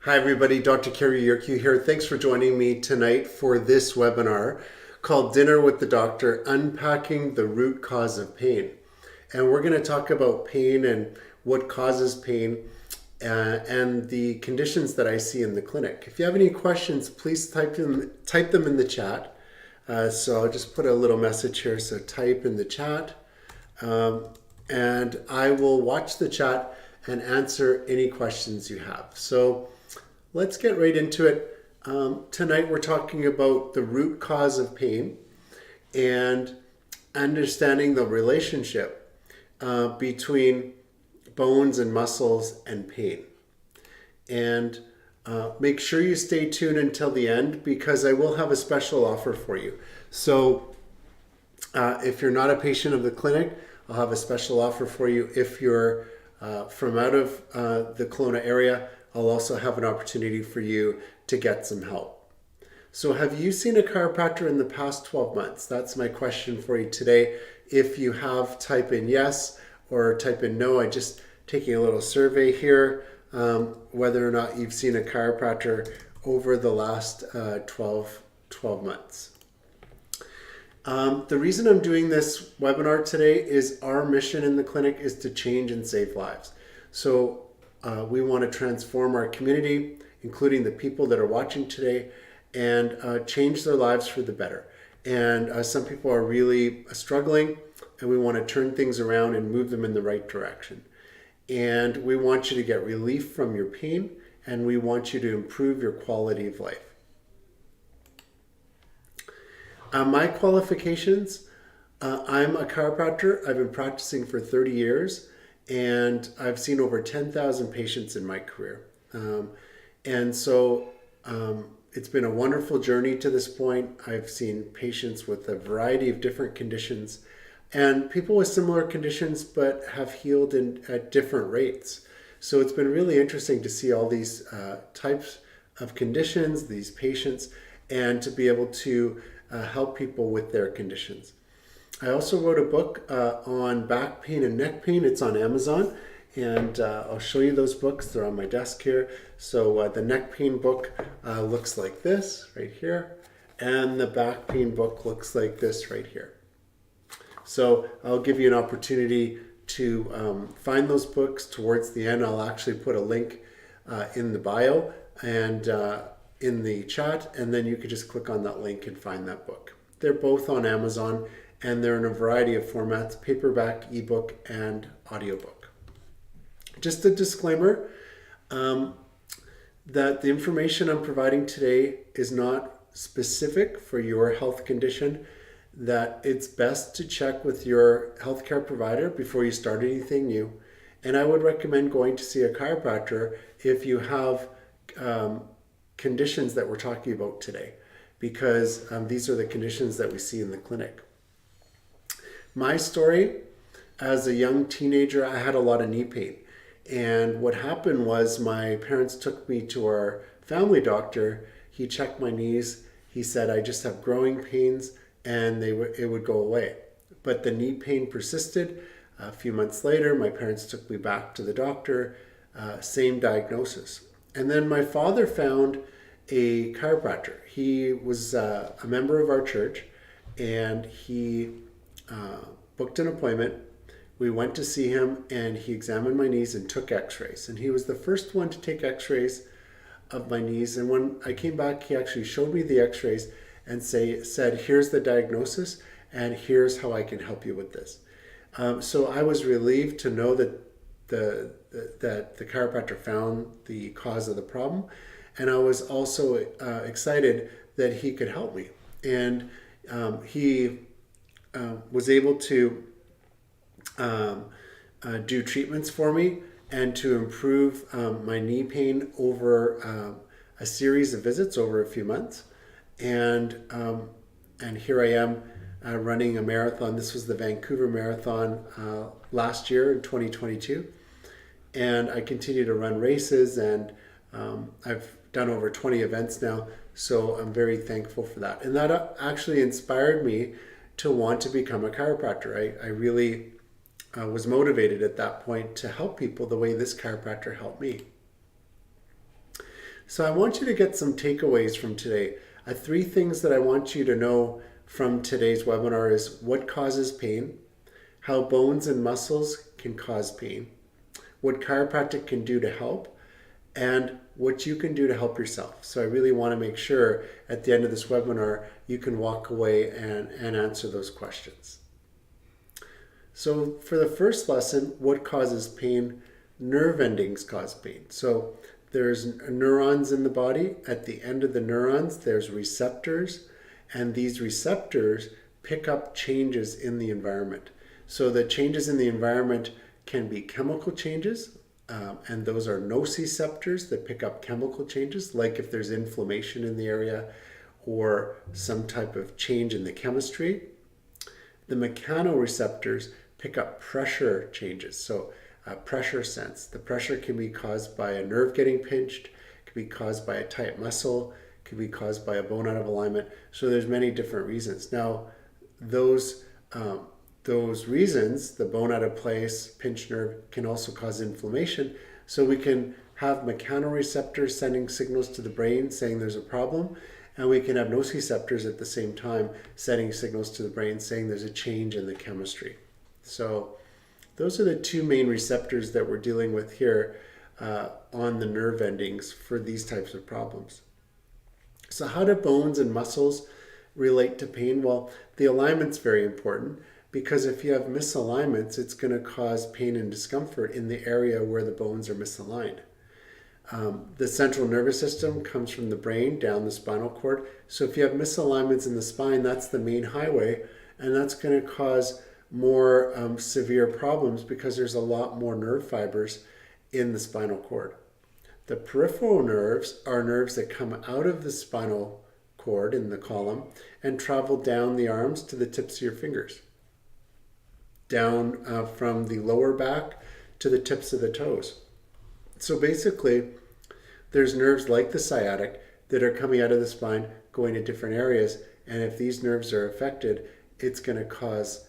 Hi everybody, Dr. Kerry Yerkew here. Thanks for joining me tonight for this webinar called Dinner with the Doctor, Unpacking the Root Cause of Pain. And we're going to talk about pain and what causes pain and the conditions that I see in the clinic. If you have any questions, please type them in the chat. So I'll just put a little message here, so type in the chat. And I will watch the chat and answer any questions you have. So let's get right into it. Tonight we're talking about the root cause of pain and understanding the relationship between bones and muscles and pain. And make sure you stay tuned until the end because I will have a special offer for you. So if you're not a patient of the clinic, I'll have a special offer for you. If you're from out of the Kelowna area, I'll also have an opportunity for you to get some help. So have you seen a chiropractor in the past 12 months? That's my question for you today. If you have, type in yes or type in no. I'm just taking a little survey here, whether or not you've seen a chiropractor over the last 12 months. The reason I'm doing this webinar today is our mission in the clinic is to change and save lives. So we want to transform our community, including the people that are watching today, and change their lives for the better. And some people are really struggling, and we want to turn things around and move them in the right direction. And we want you to get relief from your pain, and we want you to improve your quality of life. My qualifications, I'm a chiropractor. I've been practicing for 30 years and I've seen over 10,000 patients in my career. And so it's been a wonderful journey to this point. I've seen patients with a variety of different conditions and people with similar conditions but have healed at different rates. So it's been really interesting to see all these types of conditions, these patients, and to be able to help people with their conditions. I also wrote a book on back pain and neck pain. It's on Amazon, and I'll show you those books. They're on my desk here. So the neck pain book looks like this right here, and the back pain book looks like this right here. So I'll give you an opportunity to find those books towards the end. I'll actually put a link in the bio and in the chat, and then you could just click on that link and find that book. They're both on Amazon, and they're in a variety of formats: paperback, ebook, and audiobook. Just a disclaimer that the information I'm providing today is not specific for your health condition, that it's best to check with your healthcare provider before you start anything new. And I would recommend going to see a chiropractor if you have conditions that we're talking about today, because these are the conditions that we see in the clinic. My story, as a young teenager, I had a lot of knee pain. And what happened was my parents took me to our family doctor. He checked my knees. He said, I just have growing pains and it would go away. But the knee pain persisted. A few months later, my parents took me back to the doctor, same diagnosis. And then my father found a chiropractor. He was a member of our church, and he booked an appointment. We went to see him, and he examined my knees and took x-rays. And he was the first one to take x-rays of my knees. And when I came back, he actually showed me the x-rays and said, here's the diagnosis, and here's how I can help you with this. So I was relieved to know that the chiropractor found the cause of the problem. And I was also excited that he could help me. And he was able to do treatments for me and to improve my knee pain over a series of visits over a few months. And here I am running a marathon. This was the Vancouver Marathon last year in 2022. And I continue to run races, and I've done over 20 events now. So I'm very thankful for that. And that actually inspired me to want to become a chiropractor. I really was motivated at that point to help people the way this chiropractor helped me. So I want you to get some takeaways from today. Three things that I want you to know from today's webinar is what causes pain, how bones and muscles can cause pain, what chiropractic can do to help, and what you can do to help yourself. So I really want to make sure at the end of this webinar you can walk away and answer those questions. So for the first lesson, what causes pain? Nerve endings cause pain. So there's neurons in the body. At the end of the neurons, there's receptors, and these receptors pick up changes in the environment. So the changes in the environment can be chemical changes, and those are nociceptors that pick up chemical changes, like if there's inflammation in the area or some type of change in the chemistry. The mechanoreceptors pick up pressure changes. So pressure sense. The pressure can be caused by a nerve getting pinched, can be caused by a tight muscle, can be caused by a bone out of alignment. So there's many different reasons. Now, those reasons, the bone out of place, pinched nerve, can also cause inflammation. So we can have mechanoreceptors sending signals to the brain saying there's a problem, and we can have nociceptors at the same time sending signals to the brain saying there's a change in the chemistry. So those are the two main receptors that we're dealing with here on the nerve endings for these types of problems. So how do bones and muscles relate to pain? Well, the alignment's very important, because if you have misalignments, it's going to cause pain and discomfort in the area where the bones are misaligned. The central nervous system comes from the brain down the spinal cord. So if you have misalignments in the spine, that's the main highway, and that's going to cause more severe problems because there's a lot more nerve fibers in the spinal cord. The peripheral nerves are nerves that come out of the spinal cord in the column and travel down the arms to the tips of your fingers, down from the lower back to the tips of the toes. So basically, there's nerves like the sciatic that are coming out of the spine, going to different areas, and if these nerves are affected, it's going to cause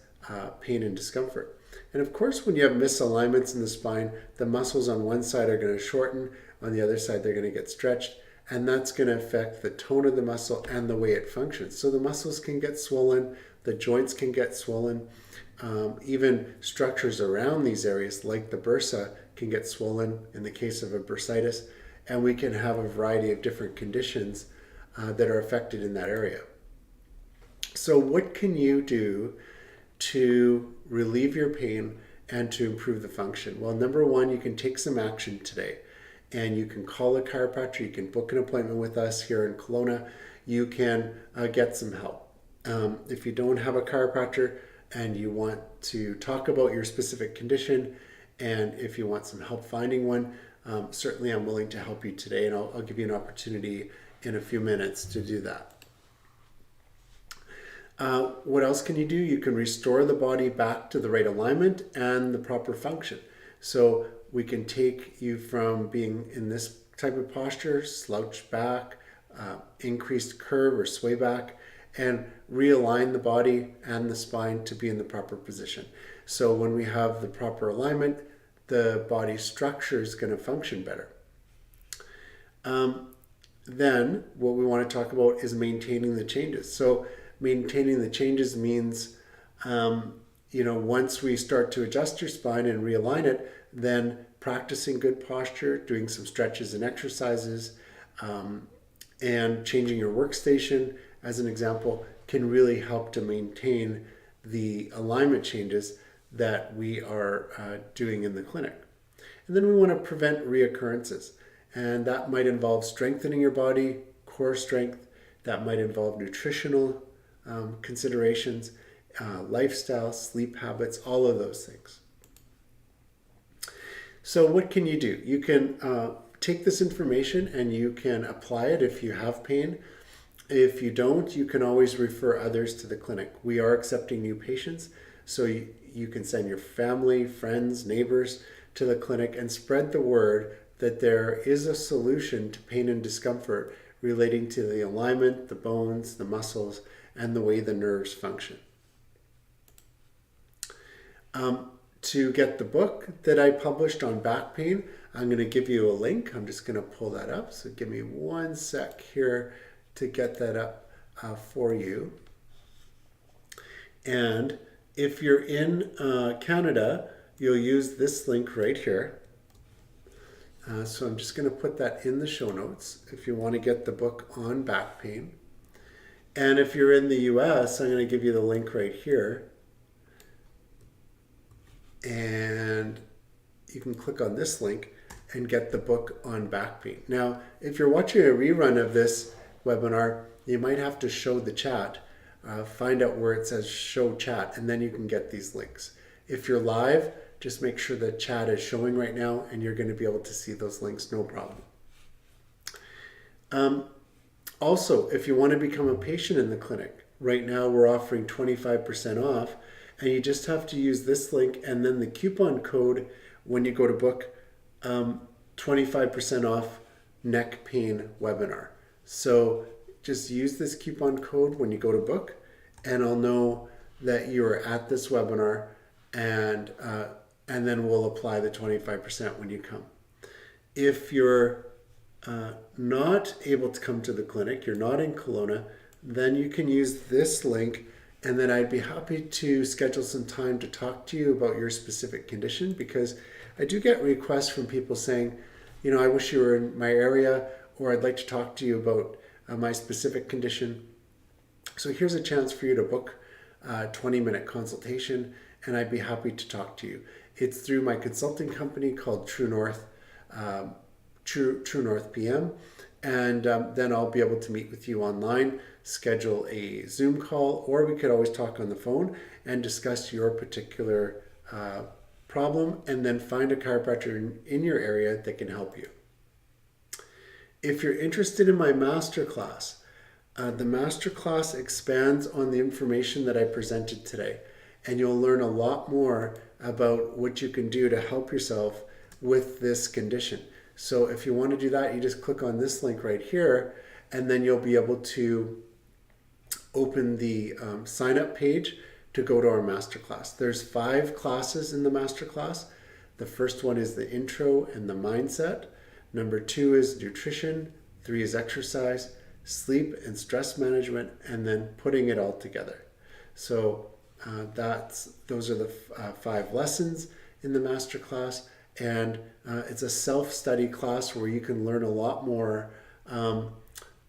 pain and discomfort. And of course, when you have misalignments in the spine, the muscles on one side are going to shorten, on the other side they're going to get stretched, and that's going to affect the tone of the muscle and the way it functions. So the muscles can get swollen, the joints can get swollen, even structures around these areas like the bursa can get swollen in the case of a bursitis, and we can have a variety of different conditions that are affected in that area. So what can you do to relieve your pain and to improve the function? Well, number one, you can take some action today, and you can call a chiropractor, you can book an appointment with us here in Kelowna, you can get some help. If you don't have a chiropractor and you want to talk about your specific condition, and if you want some help finding one, certainly I'm willing to help you today, and I'll give you an opportunity in a few minutes to do that. What else can you do? You can restore the body back to the right alignment and the proper function. So we can take you from being in this type of posture, slouch back, increased curve or sway back, and realign the body and the spine to be in the proper position. So when we have the proper alignment, the body structure is going to function better. Then what we want to talk about is maintaining the changes. So maintaining the changes means, once we start to adjust your spine and realign it, then practicing good posture, doing some stretches and exercises, and changing your workstation, as an example, can really help to maintain the alignment changes that we are doing in the clinic. And then we want to prevent reoccurrences. And that might involve strengthening your body, core strength. That might involve nutritional considerations, lifestyle, sleep habits, all of those things. So what can you do? You can take this information and you can apply it if you have pain. If you don't, you can always refer others to the clinic. We are accepting new patients, so you can send your family, friends, neighbors to the clinic and spread the word that there is a solution to pain and discomfort relating to the alignment, the bones, the muscles, and the way the nerves function. To get the book that I published on back pain, I'm going to give you a link. I'm just going to pull that up. So give me one sec here to get that up for you. And if you're in Canada, you'll use this link right here. So I'm just going to put that in the show notes if you want to get the book on back pain. And if you're in the US, I'm going to give you the link right here. And you can click on this link and get the book on back pain. Now, if you're watching a rerun of this webinar, you might have to show the chat. Find out where it says show chat, and then you can get these links. If you're live, just make sure the chat is showing right now, and you're going to be able to see those links, no problem. Also, if you want to become a patient in the clinic, right now we're offering 25% off, and you just have to use this link and then the coupon code when you go to book 25% off neck pain webinar. So just use this coupon code when you go to book, and I'll know that you're at this webinar, and then we'll apply the 25% when you come. If you're not able to come to the clinic, you're not in Kelowna, then you can use this link, and then I'd be happy to schedule some time to talk to you about your specific condition, because I do get requests from people saying, I wish you were in my area, or I'd like to talk to you about my specific condition. So here's a chance for you to book a 20-minute consultation, and I'd be happy to talk to you. It's through my consulting company called True North PM, and then I'll be able to meet with you online, schedule a Zoom call, or we could always talk on the phone and discuss your particular problem, and then find a chiropractor in your area that can help you. If you're interested in my masterclass, the masterclass expands on the information that I presented today, and you'll learn a lot more about what you can do to help yourself with this condition. So if you want to do that, you just click on this link right here, and then you'll be able to open the sign up page to go to our masterclass. There's 5 classes in the masterclass. The first one is the intro and the mindset. Number 2 is nutrition. 3 is exercise, sleep and stress management, and then putting it all together. So those are the 5 lessons in the masterclass. And it's a self-study class where you can learn a lot more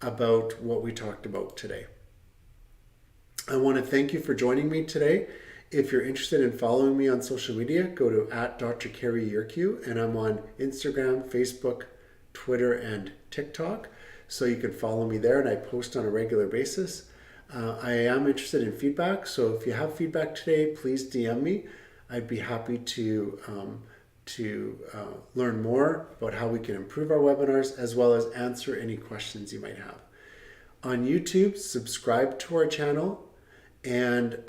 about what we talked about today. I want to thank you for joining me today. If you're interested in following me on social media, go to @DrKerryYurku, and I'm on Instagram, Facebook, Twitter, and TikTok. So you can follow me there, and I post on a regular basis. I am interested in feedback, so if you have feedback today, please DM me. I'd be happy to learn more about how we can improve our webinars, as well as answer any questions you might have. On YouTube, subscribe to our channel and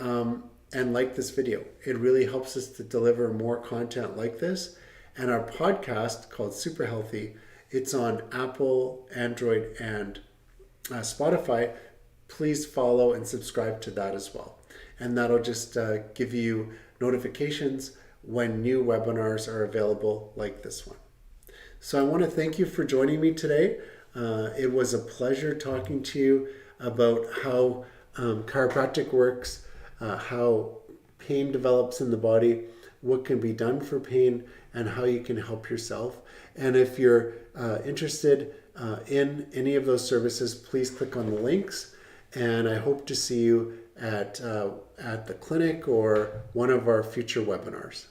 like this video. It really helps us to deliver more content like this. And our podcast called Super Healthy, it's on Apple, Android, and Spotify. Please follow and subscribe to that as well. And that'll just give you notifications when new webinars are available like this one. So I want to thank you for joining me today. It was a pleasure talking to you about how chiropractic works, how pain develops in the body, what can be done for pain, and how you can help yourself. And if you're interested in any of those services, please click on the links. And I hope to see you at the clinic or one of our future webinars.